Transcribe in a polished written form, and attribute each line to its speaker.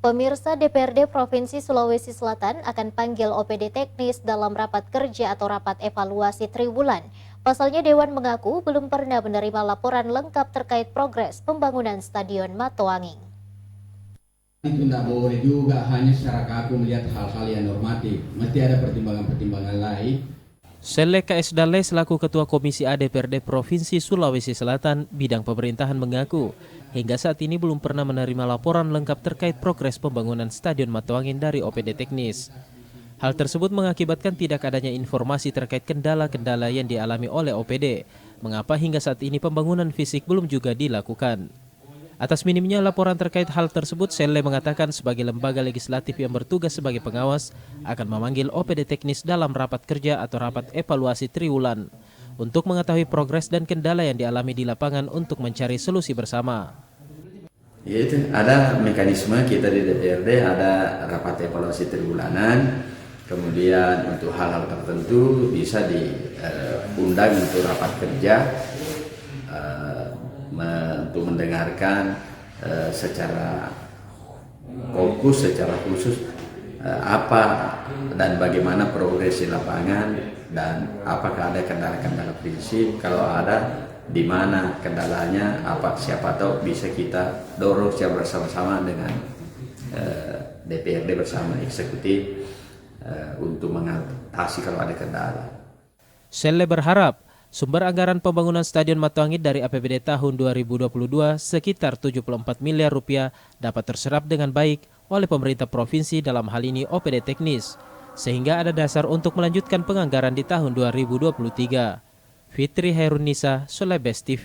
Speaker 1: Pemirsa DPRD Provinsi Sulawesi Selatan akan panggil OPD teknis dalam rapat kerja atau rapat evaluasi triwulan. Pasalnya Dewan mengaku belum pernah menerima laporan lengkap terkait progres pembangunan Stadion Matoanging.
Speaker 2: Itu tidak boleh juga hanya secara kaku melihat hal-hal yang normatif. Mesti ada pertimbangan-pertimbangan lain.
Speaker 3: Sele KS Dale selaku Ketua Komisi A DPRD Provinsi Sulawesi Selatan bidang pemerintahan mengaku hingga saat ini belum pernah menerima laporan lengkap terkait progres pembangunan Stadion Matoanging dari OPD teknis. Hal tersebut mengakibatkan tidak adanya informasi terkait kendala-kendala yang dialami oleh OPD, mengapa hingga saat ini pembangunan fisik belum juga dilakukan. Atas minimnya laporan terkait hal tersebut, Sele mengatakan sebagai lembaga legislatif yang bertugas sebagai pengawas akan memanggil OPD teknis dalam rapat kerja atau rapat evaluasi triwulan untuk mengetahui progres dan kendala yang dialami di lapangan untuk mencari solusi bersama.
Speaker 4: Ya itu, ada mekanisme kita di DPRD, ada rapat evaluasi triwulanan, kemudian untuk hal-hal tertentu bisa diundang untuk rapat kerja, untuk mendengarkan secara fokus, secara khusus apa dan bagaimana progres di lapangan dan apakah ada kendala-kendala prinsip, kalau ada di mana kendalanya, apa siapa tahu bisa kita dorong secara bersama-sama dengan DPRD bersama eksekutif untuk mengatasi kalau ada kendala.
Speaker 3: Sele berharap sumber anggaran pembangunan Stadion Matoanging dari APBD tahun 2022 sekitar 74 miliar rupiah dapat terserap dengan baik oleh pemerintah provinsi, dalam hal ini OPD teknis, sehingga ada dasar untuk melanjutkan penganggaran di tahun 2023. Fitri Hairunisa, Sulawesi TV.